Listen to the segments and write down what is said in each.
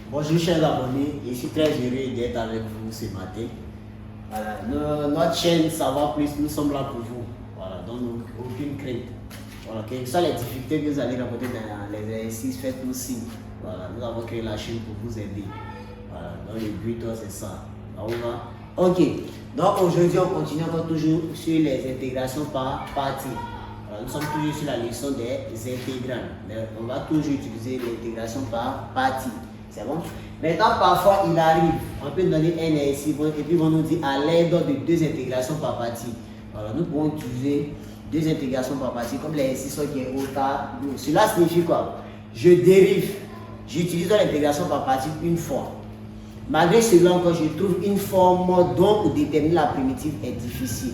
Bonjour chers abonnés, je suis très heureux d'être avec vous ce matin. Voilà, notre chaîne Savoir Plus, nous sommes là pour vous. Voilà, donc aucune crainte. Voilà, quelles que soient les difficultés que vous allez rencontrer dans les exercices, faites-nous signe. Voilà, nous avons créé la chaîne pour vous aider. Voilà, donc le but c'est ça. On va. Ok, donc aujourd'hui on continue encore toujours sur les intégrations par partie. Nous sommes toujours sur la leçon des intégrales. On va toujours utiliser l'intégration par partie. C'est bon? Maintenant, parfois, il arrive, on peut donner un exercice et puis on nous dit à l'aide de deux intégrations par partie. Alors, nous pouvons utiliser deux intégrations par partie comme l'exercice qui est au cas. Cela signifie quoi? Je dérive, j'utilise l'intégration par partie une fois. Malgré cela, encore, je trouve une forme dont déterminer la primitive est difficile.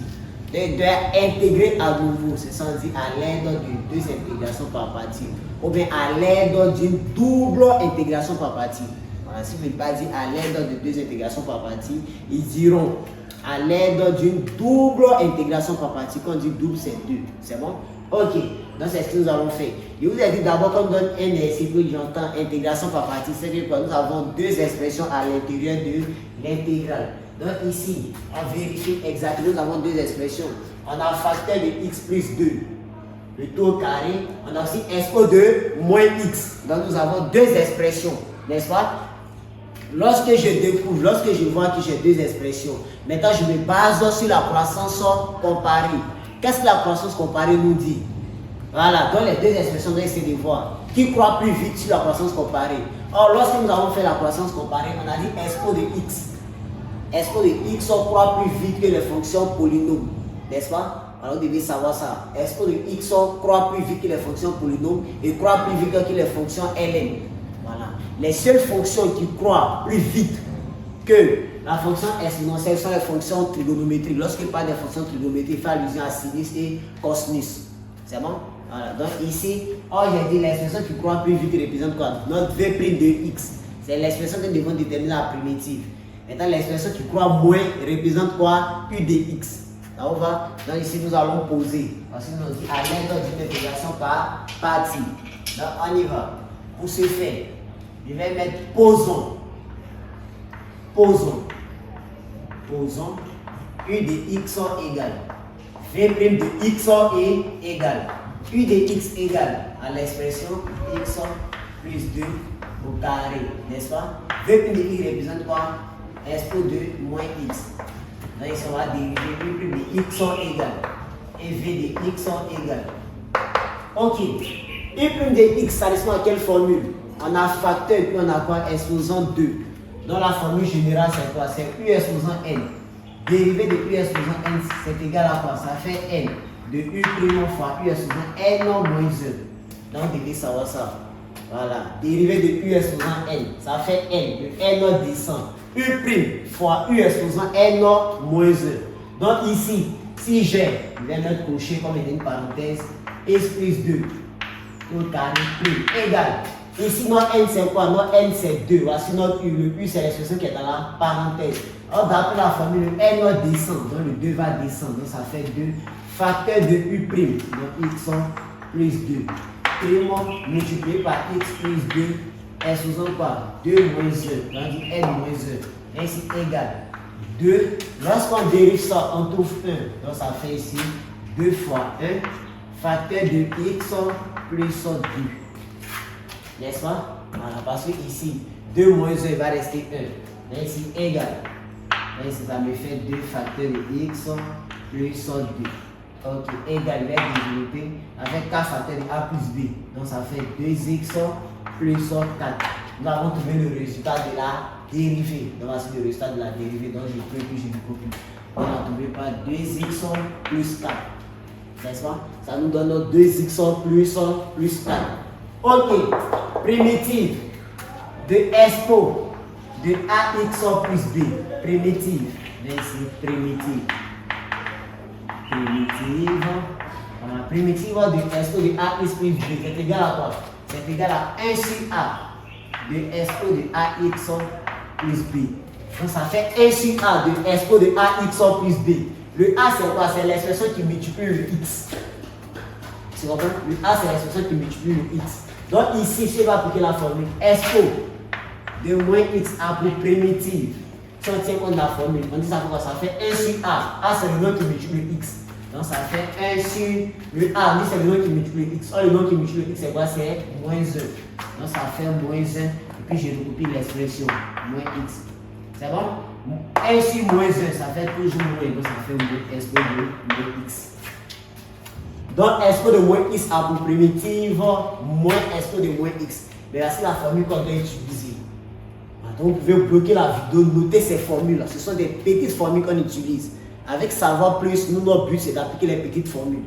D'intégrer à nouveau, c'est sans dire à l'aide de deux intégrations par partie, ou bien à l'aide d'une double intégration par partie. Voilà, si vous ne voulez pas dire à l'aide de deux intégrations par partie, ils diront à l'aide d'une double intégration par partie. Quand on dit double, c'est deux. C'est bon? Ok, donc c'est ce que nous allons faire. Je vous ai dit d'abord qu'on donne un exercice que j'entends intégration par partie, c'est que nous avons deux expressions à l'intérieur de l'intégrale. Donc ici, on vérifie exactement, nous avons deux expressions. On a facteur de x plus 2, le tout au carré. On a aussi SO2 moins x. Donc nous avons deux expressions, n'est-ce pas? Lorsque je découvre, lorsque je vois que j'ai deux expressions, maintenant je me base sur la croissance comparée. Qu'est-ce que la croissance comparée nous dit? Voilà, donc les deux expressions, on va essayer de voir qui croit plus vite sur la croissance comparée. Or, lorsque nous avons fait la croissance comparée, on a dit SO de x. SO de x croit plus vite que les fonctions polynômes, n'est-ce pas? Alors, vous devez savoir ça. SO de x croit plus vite que les fonctions polynômes et croit plus vite que les fonctions ln. Voilà. Les seules fonctions qui croient plus vite que la fonction exponentielle sont les fonctions trigonométriques. Lorsqu'il parle des fonctions trigonométriques, il fait allusion à sinus et cosinus. C'est bon? Voilà. Donc ici, j'ai dit l'expression qui croit plus vite représente quoi? Notre v' de x. C'est l'expression que nous devons déterminer la primitive. Maintenant, l'expression qui croit moins représente quoi? U de x. Là, on va. Donc ici, nous allons poser. Parce que nous dit à l'aide d'une intégration par partie. Donc on y va. Pour ce faire, je vais mettre posons. Posons. Posons. U de x égale. V' de x est égal. U de x égale à l'expression x plus 2 au carré. N'est-ce pas? V' de x représente quoi? SO2 moins x. Donc ici on va dériver U de x égale. Et V de x égale. Ok. U' de x, ça correspond à quelle formule? On a facteur puis on a quoi? Exposant 2. Dans la formule générale, c'est quoi? C'est U exposant n. Dérivé de U exposant n, c'est égal à quoi? Ça fait n de U' fois U exposant n moins 1. Donc vous devez savoir ça. Voilà. Dérivé de U exposant n, ça fait n de n descend. U' fois U exposant n moins 1. Donc ici, si j'ai, je vais mettre coché comme une parenthèse, x plus 2 au carré plus égal. Ici, notre n c'est quoi? Notre n c'est 2. Voici notre u. Le u c'est l'expression qui est dans la parenthèse. Alors, d'après la formule, le n descend. Donc, le 2 va descendre. Donc, ça fait 2. Facteur de u'. Donc, x plus 2. Prime multiplié par x plus 2. Exposant quoi? 2 moins 1. Donc, n moins 1. Ainsi égal. 2. Lorsqu'on dérive ça, on trouve 1. Donc, ça fait ici 2 fois 1. Facteur de x plus 2. N'est-ce pas? Voilà, parce que ici, 2 moins 1 va rester 1. Et ici, égal. Et ici, ça me fait 2 facteurs de x plus 2. Ok, égal, il va développer avec 4 facteurs de a plus b. Donc, ça fait 2x plus 4. Nous avons trouvé le résultat de la dérivée. Donc, voici le résultat de la dérivée. Donc, je peux puis je le copie. On a trouvé par 2x plus 4. N'est-ce pas? Ça nous donne 2x plus 4. Ok, primitive de expo de ax plus b. Primitive. Ici, primitive. Primitive de expo de ax plus b. C'est égal à quoi? C'est égal à 1 sur a de expo de ax plus b. Donc ça fait 1 sur a de expo de ax plus b. Le a c'est quoi? C'est l'expression qui multiplie le x. Tu comprends? Le a c'est l'expression qui multiplie le x. Donc ici, je vais appliquer la formule expo de moins x a pour primitive. Si on tient compte de la formule, on dit ça quoi? Ça fait 1 sur a. A c'est le nombre qui multiplie x. Donc ça fait 1 sur le a. Lui c'est le nombre qui multiplie x. Or le nombre qui multiplie x c'est quoi? C'est moins 1. Donc ça fait moins 1. Et puis je recopie l'expression. Moins x. C'est bon? 1 sur moins 1, ça fait toujours moins. Donc ça fait moins expo de moins x. Donc expo de moins x a pour primitive moins expo de moins x. Mais là c'est la formule qu'on doit utiliser. Donc vous pouvez bloquer la vidéo, noter ces formules-là. Ce sont des petites formules qu'on utilise. Avec Savoir Plus, nous, notre but c'est d'appliquer les petites formules.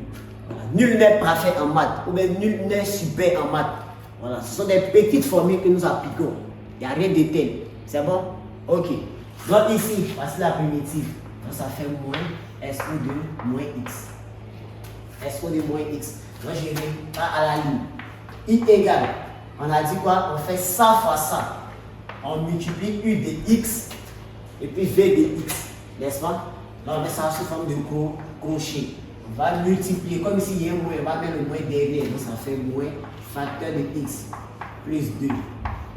Voilà. Nul n'est parfait en maths, ou bien nul n'est super en maths. Voilà. Ce sont des petites formules que nous appliquons. Il n'y a rien de tel. C'est bon? Ok. Donc ici, voici la primitive. Donc ça fait moins expo de moins x. Expo de moins x. Donc je vais pas à la ligne. I égale. On a dit quoi? On fait ça fois ça. On multiplie U de x et puis V de x, n'est-ce pas? Là, on met ça sous forme de crochet. On va multiplier, comme ici il y a un moins, on va mettre le moins derrière, donc ça fait moins facteur de x plus 2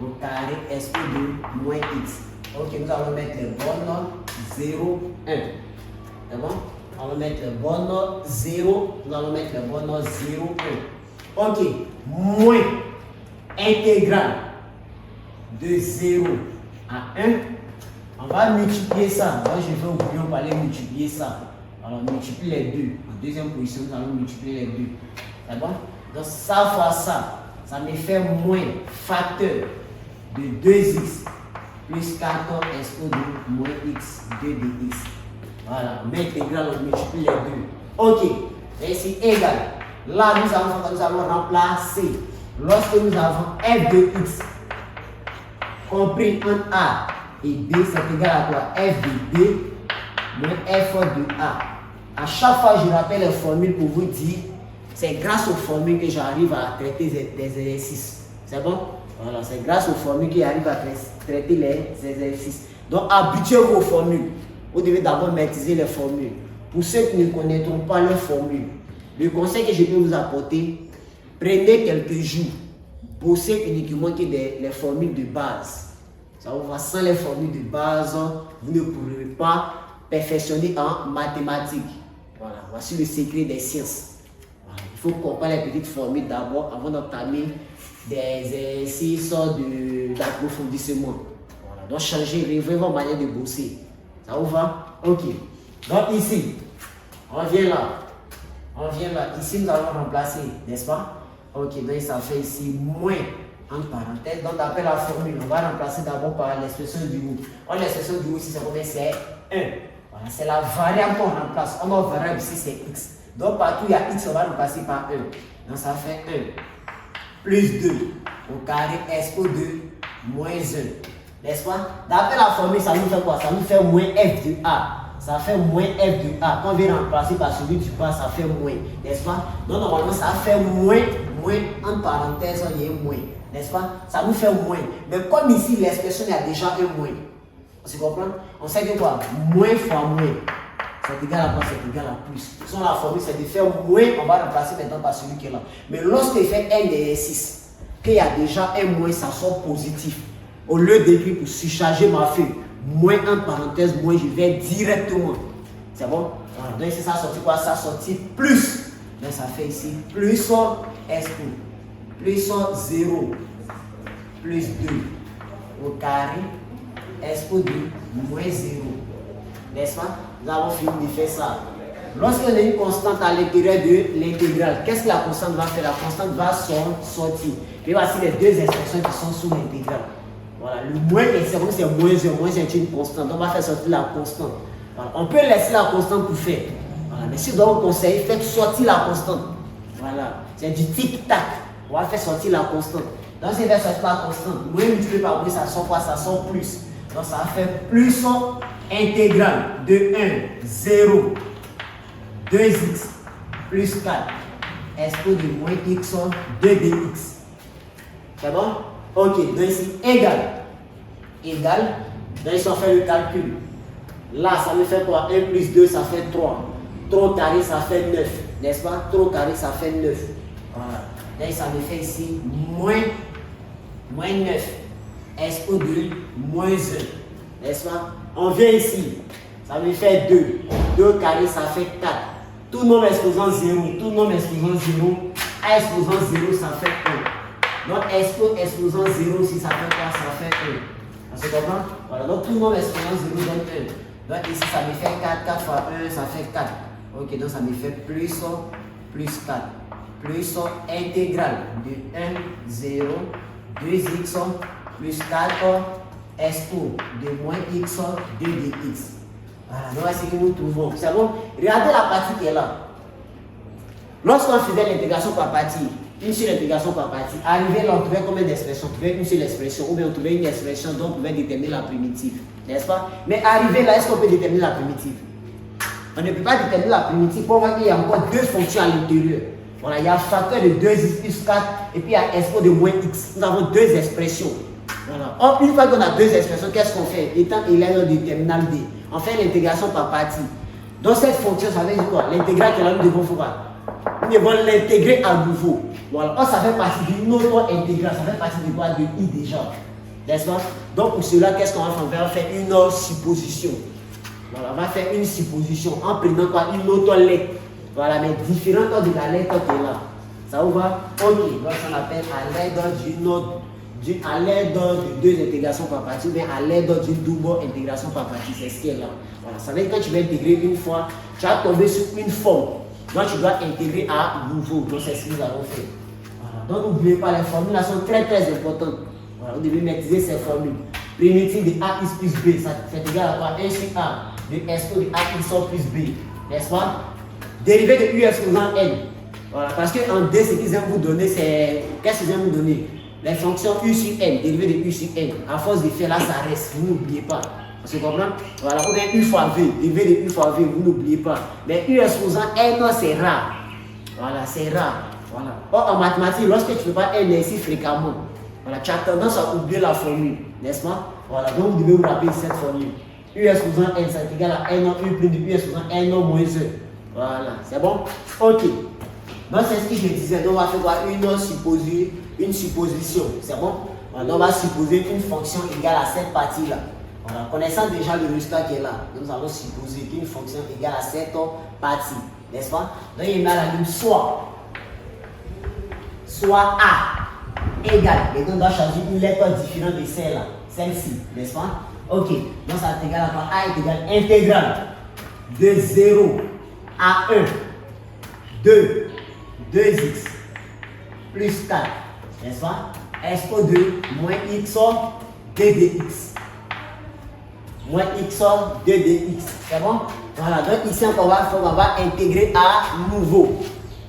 au carré expo de moins x. Ok, nous allons mettre le bon 0, 1. C'est bon? On va mettre le bon 0, nous allons mettre le bon 0, 1. Ok, moins intégrale de 0 à 1, on va multiplier ça. Moi, je vais oublier, on va aller multiplier ça. Alors, on multiplie les deux. En deuxième position, nous allons multiplier les deux. C'est bon? Donc, ça fois ça, ça me fait moins facteur de 2x plus 4 expo de moins x, 2 de x. Voilà, on met intégrale, on multiplie les deux. Ok, et ici égal. Là, nous allons remplacer. Lorsque nous avons f de x compris entre A et B, c'est égal à quoi? F de B moins F de A. À chaque fois, je rappelle les formules pour vous dire, c'est grâce aux formules que j'arrive à traiter des exercices. C'est bon? Voilà, c'est grâce aux formules que j'arrive à traiter les exercices. Donc, habituez-vous aux formules. Vous devez d'abord maîtriser les formules. Pour ceux qui ne connaîtront pas leurs formules, le conseil que je peux vous apporter, prenez quelques jours. Bossez uniquement que les formules de base. Ça vous va, sans les formules de base, vous ne pourrez pas perfectionner en mathématiques. Voilà, voici le secret des sciences. Voilà. Il faut comprendre les petites formules d'abord avant d'entamer des exercices d'approfondissement. Voilà. Donc changez, réveillez votre manière de bosser. Ça vous va? Ok. Donc ici, on vient là. On vient là. Ici, nous allons remplacer, n'est-ce pas? Ok, donc ça fait ici moins entre parenthèses. Donc d'après la formule, on va remplacer d'abord par l'expression du haut. Or l'expression du haut ici, c'est combien? C'est 1. Voilà, c'est la variable qu'on remplace. On a variable ici, c'est x. Donc partout il y a x, on va remplacer par 1. Donc ça fait 1 plus 2 au carré expo de moins 1. N'est-ce pas? D'après la formule, ça nous fait quoi? Ça nous fait moins f de a. Ça fait moins f de a. Quand on vient remplacer par celui du bas, ça fait moins. N'est-ce pas? Donc normalement, ça fait moins, entre parenthèses, il y a moins. N'est-ce pas? Ça nous fait moins. Mais comme ici, l'expression, il y a déjà un moins. On se comprend? On sait que quoi? Moins fois moins. C'est égal à quoi? C'est égal à plus. Sinon, la formule, c'est de faire moins, on va remplacer maintenant par celui qui est là. Mais lorsqu'il fait un exercice, qu'il y a déjà un moins, ça sort positif. Au lieu d'écrire pour surcharger ma feuille, moins entre parenthèses, moins, je vais directement. C'est bon? Voilà. Donc ici, ça sortit quoi? Ça sortit plus. Donc ça fait ici plus expo. Plus 0. Plus 2. Au carré. Expo de moins 0. N'est-ce pas? Nous avons fini de faire ça. Lorsqu'on a une constante à l'intérieur de l'intégrale, qu'est-ce que la constante va faire? La constante va sortir. Et voici les deux expressions qui sont sous l'intégrale. Voilà, le moins c'est moins 1, moins c'est une constante. Donc on va faire sortir la constante. Voilà. On peut laisser la constante pour faire. Voilà. Mais si on conseille, faites sortir la constante. Voilà, c'est du tic-tac. On va faire sortir la constante. Donc si on fait sortir la constante, moins multiplié par moins, ça sort quoi? Ça sort plus. Donc ça va faire plus intégrale de 1, 0, 2x plus 4. Expo de moins x, 2 dx. C'est bon? Ok, donc ici, égal. Égal. Donc ici, on fait le calcul. Là, ça me fait quoi? 1 plus 2, ça fait 3. 3 au carré, ça fait 9. N'est-ce pas? 3 au carré, ça fait 9. Voilà. Donc ça me fait ici moins 9. expo de moins 1. N'est-ce pas? On vient ici. Ça me fait 2. 2 carré, ça fait 4. Tout nombre exposant 0. Tout nombre exposant 0. A exposant 0, ça fait 1. Donc, exposant 0, si ça fait quoi? Ça fait 1. On se comprend? Voilà. Donc, tout nombre exposant 0 donne 1. Donc, ici, ça me fait 4. 4 fois 1, ça fait 4. Ok, donc ça me fait plus 4. Plus intégrale de 1, 0, 2x plus 4 expo de moins x 2 dx. Voilà, donc c'est ce que nous trouvons. C'est bon? Regardez la partie qui est là. Lorsqu'on faisait l'intégration par partie, une seule intégration par partie, arrivé là, on trouvait combien d'expressions? On trouvait une seule expression, ou bien on trouvait une expression dont on pouvait déterminer la primitive. N'est-ce pas? Mais arrivé là, est-ce qu'on peut déterminer la primitive? On ne peut pas déterminer la primitive pour voir qu'il y a encore deux fonctions à l'intérieur. Voilà, il y a facteur de 2x plus 4 et puis il y a expo de moins x. Nous avons deux expressions. Voilà. Or, une fois qu'on a deux expressions, qu'est-ce qu'on fait? Étant élève du terminal D, on fait l'intégration par partie. Donc cette fonction, ça veut dire quoi? L'intégrale que là, nous devons faire. Nous devons l'intégrer à nouveau. Voilà. Or, ça fait partie d'une autre intégrale. Ça fait partie de quoi? De i déjà. N'est-ce pas? Donc pour cela, qu'est-ce qu'on va faire? On va faire une autre supposition. Voilà, on va faire une supposition en prenant quoi? Une autre lettre. Voilà, mais différente de la lettre qui est là. Ça vous va? Ok, donc ça appelle à l'aide de deux intégrations par partie, ou bien à l'aide d'une double intégration par partie. C'est ce qui est là. Voilà, ça veut dire que quand tu vas intégrer une fois, tu vas tomber sur une forme. Donc tu dois intégrer à nouveau. Donc c'est ce que nous avons fait. Voilà, donc n'oubliez pas, les formules là sont très très importantes. Voilà, vous devez maîtriser ces formules. Primitive de A plus B, ça fait égal à quoi? 1 sur A, de expo de A plus B. N'est-ce pas? Dérivé de U exposant N. Voilà, parce qu'en D, ce qu'ils aiment vous donner, c'est. Qu'est-ce qu'ils aiment vous donner? Les fonctions U sur N, dérivé de U sur N. À force de faire là, ça reste. Vous n'oubliez pas. Vous comprenez? Voilà, ou bien U fois V, dérivé de U fois V, vous n'oubliez pas. Mais U exposant N, c'est rare. Voilà, c'est rare. Voilà. Or, en mathématiques, lorsque tu ne fais pas N ici fréquemment, voilà, tu as tendance à oublier la formule. N'est-ce pas? Voilà, donc vous devez vous rappeler cette formule. U exposant N, c'est égal à N, U plus de U exposant N moins 1. Voilà, c'est bon? Ok. Donc c'est ce que je disais. Donc on va faire quoi? Une supposition. C'est bon? Voilà, donc on va supposer une fonction égale à cette partie-là. Voilà, connaissant déjà le résultat qui est là, nous allons supposer qu'une fonction égale à cette partie. N'est-ce pas? Donc il met à la ligne soit A égale. Et donc on doit choisir une lettre différente de celle-là. Celle-ci. N'est-ce pas? Ok. Donc ça est égal à quoi? A est égal à intégrale de 0 à 1, 2x plus 4, n'est-ce pas? Expo de moins x 2 dx. Moins x 2 dx. C'est bon? Voilà, donc ici on va intégrer à nouveau.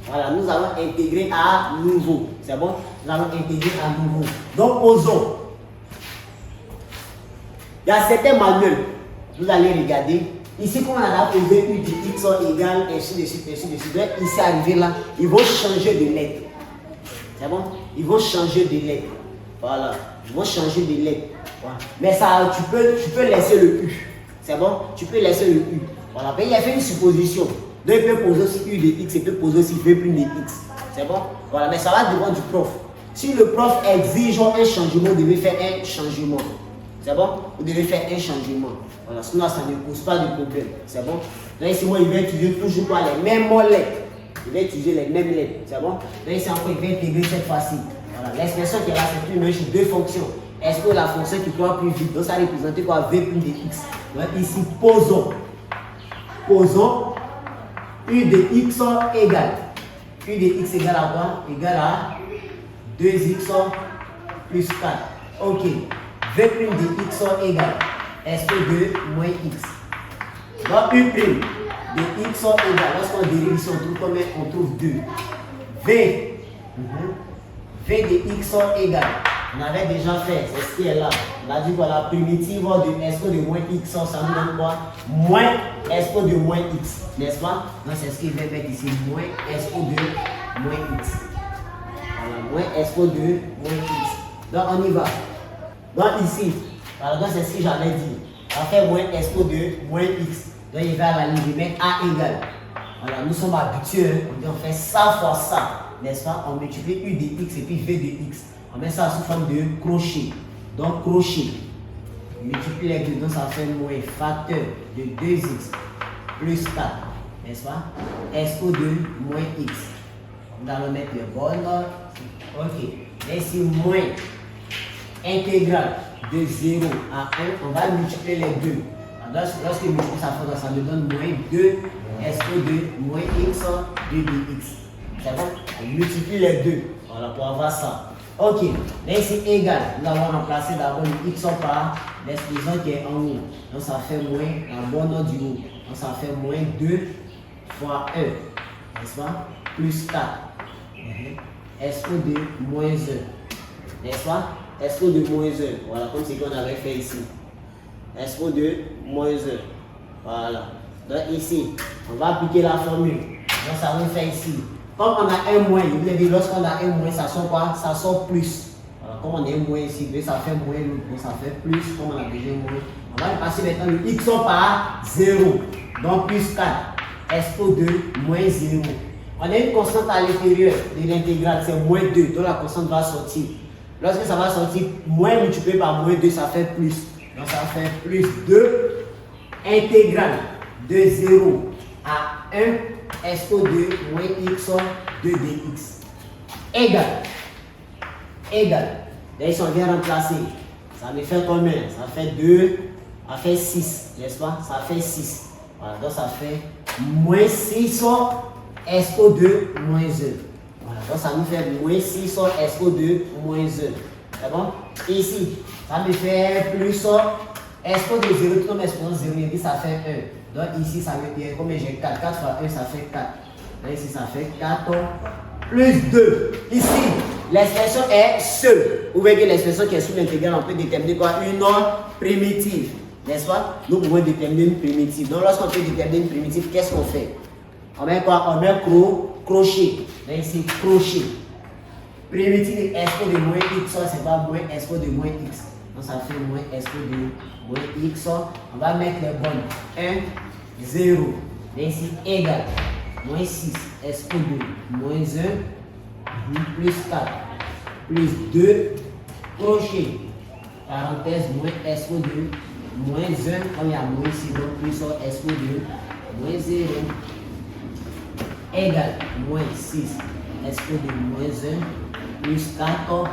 Voilà, nous allons intégrer à nouveau. C'est bon? Nous allons intégrer à nouveau. Donc, posons. Il y a certains manuels. Vous allez regarder. Ici, comme on a posé U de x égale, ainsi de suite, ainsi de suite. Donc, ici, arrivé là, ils vont changer de lettre. C'est bon? Ils vont changer de lettre. Voilà. Ils vont changer de lettre. Voilà. Mais ça, tu peux laisser le U. C'est bon? Tu peux laisser le U. Voilà. Mais il a fait une supposition. Donc, il peut poser aussi U de x, il peut poser aussi V plus de x. C'est bon? Voilà. Mais ça va dépendre du prof. Si le prof exige un changement, vous devez faire un changement. C'est bon? Vous devez faire un changement. Voilà, sinon ça ne pose pas de problème. C'est bon? Là ici, moi, il va utiliser toujours pas les mêmes lettres. Il va utiliser les mêmes lettres. C'est bon? Là ici, encore, il va intégrer cette fois-ci. Voilà, l'expression qui est là, c'est une sur deux fonctions. Est-ce que la fonction qui croit plus vite? Donc ça représente quoi? V plus de x. Donc ici, posons U de x égale. U de x égale à quoi? Égale à 2x plus 4. Ok. V prime de x égale expo de moins x. Donc U prime de x égale, lorsqu'on dérive ici, on trouve combien? On trouve 2. V de x égale, on avait déjà fait, c'est ce qui est là. On a dit que la primitive de expo de moins x, ça nous donne quoi? Moins expo de moins x, n'est-ce pas? Donc c'est ce qu'il va mettre ici, moins expo de moins x. Voilà, moins expo de moins x. Donc on y va. Donc ici, voilà, donc c'est ce que j'avais dit. On fait moins expo de moins x. Donc il va à la ligne, il met a égale. Voilà, nous sommes habitués, on fait ça fois ça, n'est-ce pas? On multiplie u de x et puis v de x. On met ça sous forme de crochet. Donc, crochet. Multiplie les deux, donc ça fait moins facteur de 2x plus 4, n'est-ce pas? SO2 moins x. On va le mettre le bon. Ok. Ici, moins intégrale de 0 à 1, on va multiplier les deux. Lorsque je multiplie ça me donne moins 2 SO2 moins x de dx. C'est bon? On multiplie les deux. Voilà, pour avoir ça. Ok. Là, ici, égal. Nous allons remplacer d'abord le x par l'expression qui est en haut. Donc, ça fait moins la bonne note du haut. Donc, ça fait moins 2 fois 1. N'est-ce pas? Plus 4. SO2 moins 1. N'est-ce pas? SO2 moins 1. Voilà, comme ce qu'on avait fait ici. SO2 moins 1. Voilà. Donc, ici, on va appliquer la formule. Donc, ça va faire ici. Comme on a un moins, vous avez dit, lorsqu'on a un moins, ça sort quoi? Ça sort plus. Voilà, comme on a un moins ici, ça fait moins, l'autre, ça fait plus. Comme on a déjà moins, on va passer maintenant le x par 0. Donc plus 4. SO2 moins 0. On a une constante à l'intérieur de l'intégrale, c'est moins 2. Donc la constante va sortir. Lorsque ça va sortir, moins multiplié par moins 2, ça fait plus. Donc ça fait plus 2 intégrale de 0 à 1. SO2 moins x de dx égal. Là, ici, on vient remplacer. Ça me fait combien? Ça fait 2, ça fait 6, n'est-ce pas? Ça fait 6. Voilà, donc ça fait moins 6 SO2 moins 1. Voilà, donc ça nous fait moins 6 SO2 moins 1. C'est bon? Ici, ça me fait plus SO de 0, tout comme exposant 0, et puis ça fait 1. Donc ici, ça veut dire, comme j'ai 4, 4 fois 1, ça fait 4. Là, ici, ça fait 4 plus 2. Ici, l'expression est seule. Vous voyez que l'expression qui est sous l'intégrale, on peut déterminer quoi? Une primitive. N'est-ce pas? Nous pouvons déterminer une primitive. Donc, lorsqu'on peut déterminer une primitive, qu'est-ce qu'on fait? On met quoi? On met crochet. Là, ici, crochet. Primitive SO de moins x, c'est pas moins SO de moins x. Donc, ça fait moins SO de moins x. On va mettre les bonnes. 1, 0. Là, ici, égal. Moins 6, SO2, moins 1, plus 4, plus 2, crochet. Parenthèse, moins SO2, moins 1, comme il y a moins ici, donc plus SO2, moins 0, égal, moins 6, SO2, moins 1, plus 4,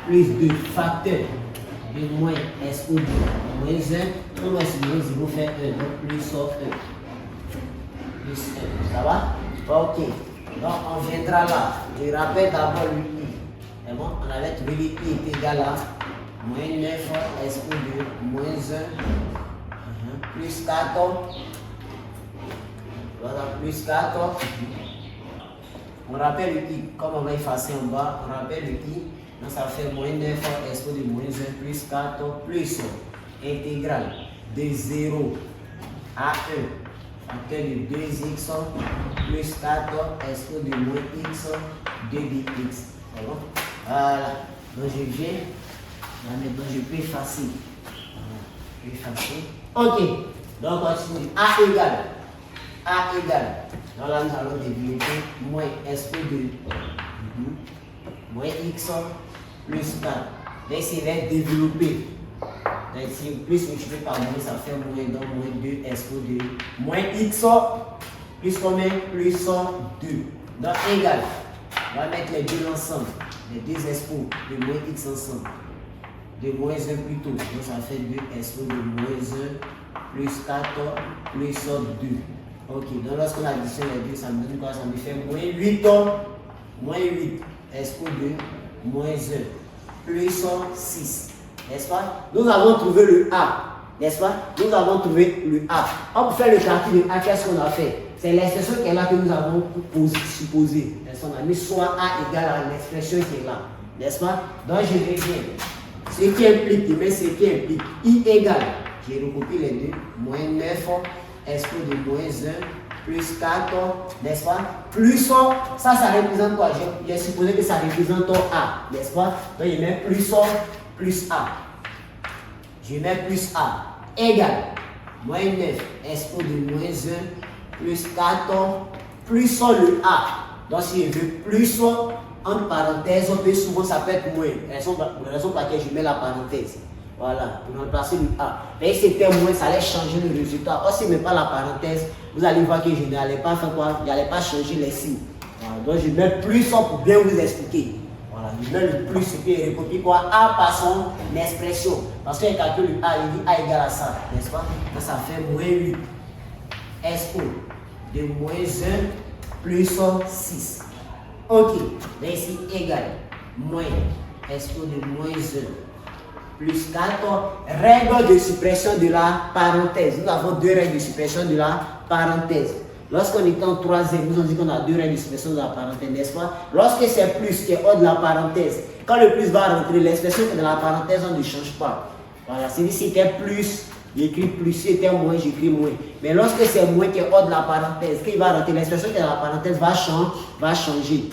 plus 2, facteur de moins SO2, moins 1, comme moins 0 fait 1, donc plus 1. Plus 1, ça va? Ok. Donc on viendra là. Je rappelle d'abord le i. C'est bon? On avait trouvé le i est égal à moins 9 SO2 moins 1 plus 4. Voilà, plus 4. On rappelle le i. Comme on va effacer en bas, on rappelle le i. Donc ça fait moins 9 SO2 moins 1 plus 4 plus intégrale de 0 à 1. Facteur de 2x plus 4 SO de moins x de dx. C'est bon? Voilà. Donc je viens. Là maintenant je peux effacer. Je peux effacer. Ok. Donc on continue. A égale. Donc là nous allons développer moins SO de moins x plus 4. Là ici il va être développé. Donc ici, plus multiplié par moins, ça fait moins, donc moins 2 SO2 moins x plus combien? Plus 2. Donc égal. On va mettre les deux ensemble. Les deux SO de moins x ensemble. De moins 1 plutôt. Donc ça fait 2 SO de moins 1 plus 4 plus 2. Ok. Donc lorsqu'on additionne les deux, ça me donne quoi? Ça me fait moins 8. Moins 8 SO de moins 1 plus 6. N'est-ce pas? Nous avons trouvé le A. N'est-ce pas? Nous avons trouvé le A. On peut faire le calcul de A. Qu'est-ce qu'on a fait? C'est l'expression qui est là que nous avons supposé. N'est-ce pas? On a mis soit A égale à l'expression qui est là. N'est-ce pas? Donc je reviens. Ce qui implique, je mets ce qui implique. I égale. J'ai recopié les deux. Moins 9 SO de moins 1 plus 4. N'est-ce pas? Plus ça représente quoi? J'ai supposé que ça représente A. N'est-ce pas? Donc je mets plus A. Je mets plus A. Égal. Moins 9 SO de moins 1 plus 4 plus le A. Donc si je veux plus entre parenthèses, souvent ça peut être moins. La raison pour laquelle je mets la parenthèse. Voilà, pour remplacer le A. Mais si c'était moins, ça allait changer le résultat. Or, si je ne mets pas la parenthèse, vous allez voir que je n'allais pas faire quoi? Je n'allais pas changer les signes. Voilà, donc je mets plus pour bien vous expliquer. Voilà, je mets le plus et puis je recopie quoi? A par son expression. Parce que je calcule le A, il dit A égale à ça, n'est-ce pas? Donc ça fait moins 8. SO de moins 1 plus 6. Ok, mais ici égal. Moins SO de moins 1. Plus 4, règle de suppression de la parenthèse. Nous avons deux règles de suppression de la parenthèse. Lorsqu'on est en troisième, nous avons dit qu'on a deux règles de suppression de la parenthèse, n'est-ce pas? Lorsque c'est plus qui est hors de la parenthèse, quand le plus va rentrer, l'expression qui est dans la parenthèse, on ne change pas. Voilà, c'est dit si c'était plus, j'écris plus, si c'était moins, j'écris moins. Mais lorsque c'est moins qui est hors de la parenthèse, quand il va rentrer, l'expression qui est dans la parenthèse va changer.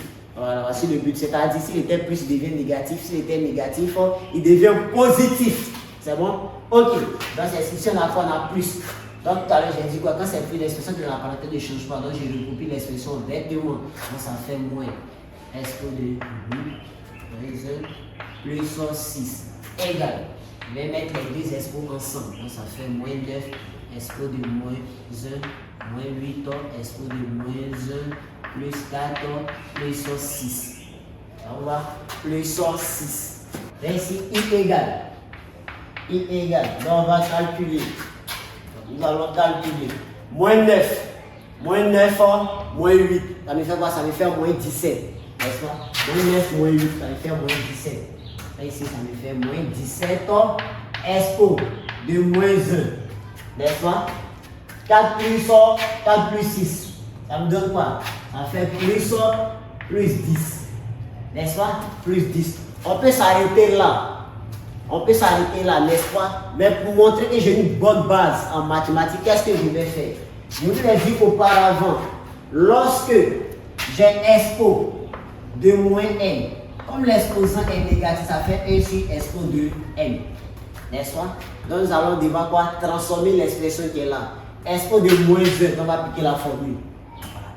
Voilà, voici le but. C'est-à-dire, s'il était plus, il devient négatif. S'il était négatif, il devient positif. C'est bon? Ok. Dans cette expression, on a plus. Donc, tout à l'heure, j'ai dit quoi? Quand c'est plus, l'expression de la parenthèse ne change pas. Donc, je recopie l'expression directement. Donc, ça fait moins. SO de 8 plus 6 égale. Je vais mettre les deux expos ensemble. Donc, ça fait moins 9. SO de moins 1, moins 8, SO de moins 1. Plus 4, plus 6. On va plus 6. Ici, I égale. I égale. Donc, on va calculer. Nous allons calculer. Moins 9. Moins 9, moins 8. Ça me fait quoi? Ça me fait moins 17. N'est-ce pas? Moins 9, moins 8. Ça me fait moins 17. Là, ici, ça me fait moins 17. SO de moins 1. N'est-ce pas? 4 plus 6. Ça me donne quoi? Ça fait plus 10. N'est-ce pas? Plus 10. On peut s'arrêter là. On peut s'arrêter là, n'est-ce pas? Mais pour montrer que j'ai une bonne base en mathématiques, qu'est-ce que je vais faire? Je vous l'ai dit auparavant. Lorsque j'ai SO de moins n, comme l'exposant est négatif, ça fait 1 sur SO de n. N'est-ce pas? Donc nous allons devoir quoi? Transformer l'expression qui est là. SO de moins 1, on va appliquer la formule.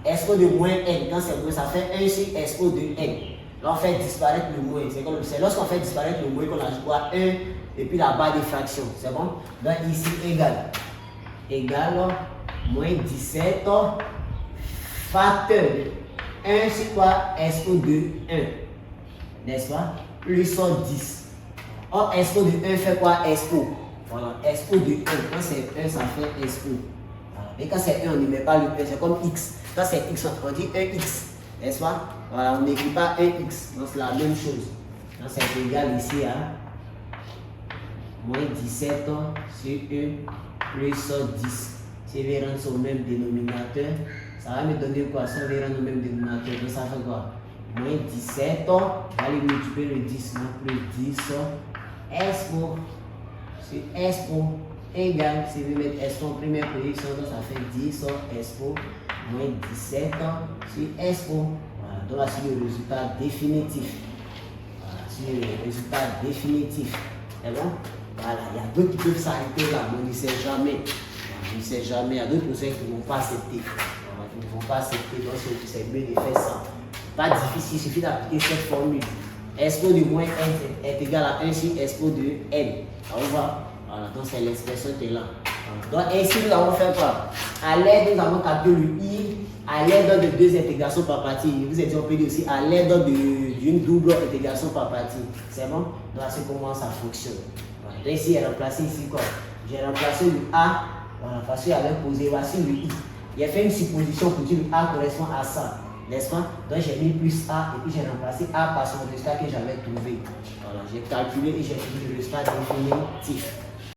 SO de moins n, quand c'est moins, ça fait 1 sur SO de n. Là, on fait disparaître le moins. C'est lorsqu'on fait disparaître le moins qu'on ajoute quoi? 1 et puis la barre des fractions. C'est bon? Donc ici, égal. Égal, moins 17, facteur de 1 sur quoi? SO de 1. N'est-ce pas? Plus 10. Or, SO de 1 fait quoi? SO. Voilà, SO de 1. Quand c'est 1, ça fait SO. Voilà. Et quand c'est 1, on ne met pas le 1, c'est comme X. Quand c'est X, on dit 1X. N'est-ce pas? Voilà, on n'écrit pas 1X. Donc c'est la même chose. Donc c'est égal ici à moins 17 sur 1 plus 10. Si je vais rendre ça au même dénominateur, ça va me donner quoi? Si on veut rendre au même dénominateur, donc ça fait quoi? Moins 17, on va aller multiplier le 10, non? Plus 10, SO sur SO égale, si je vais mettre SO en première position, donc ça fait 10, SO moins 17 sur SO. Voilà, donc là c'est le résultat définitif. Voilà, c'est le résultat définitif. C'est bon? Voilà, il y a d'autres qui peuvent s'arrêter là, mais on ne sait jamais. On ne sait jamais, il y a d'autres personnes qui ne vont pas accepter. Voilà, qui ne vont pas accepter, donc c'est mieux de faire ça. Pas difficile, il suffit d'appliquer cette formule. SO de moins n est égal à 1 sur SO de n. Ça vous va? Voilà, donc c'est l'expression qui est là. Donc ainsi nous avons fait quoi? À l'aide, nous avons calculé le i à l'aide de deux intégrations par partie. Je vous ai dit on peut dire aussi à l'aide d'une double intégration par partie. C'est bon? Donc c'est comment ça fonctionne. Voilà. Donc ici, j'ai remplacé ici quoi? J'ai remplacé le a, voilà, parce qu'il avait posé, voici le i. Il a fait une supposition pour dire le a correspond à ça. N'est-ce pas? Donc j'ai mis plus a et puis j'ai remplacé a par son résultat que j'avais trouvé. Voilà, j'ai calculé et j'ai trouvé le résultat définitif.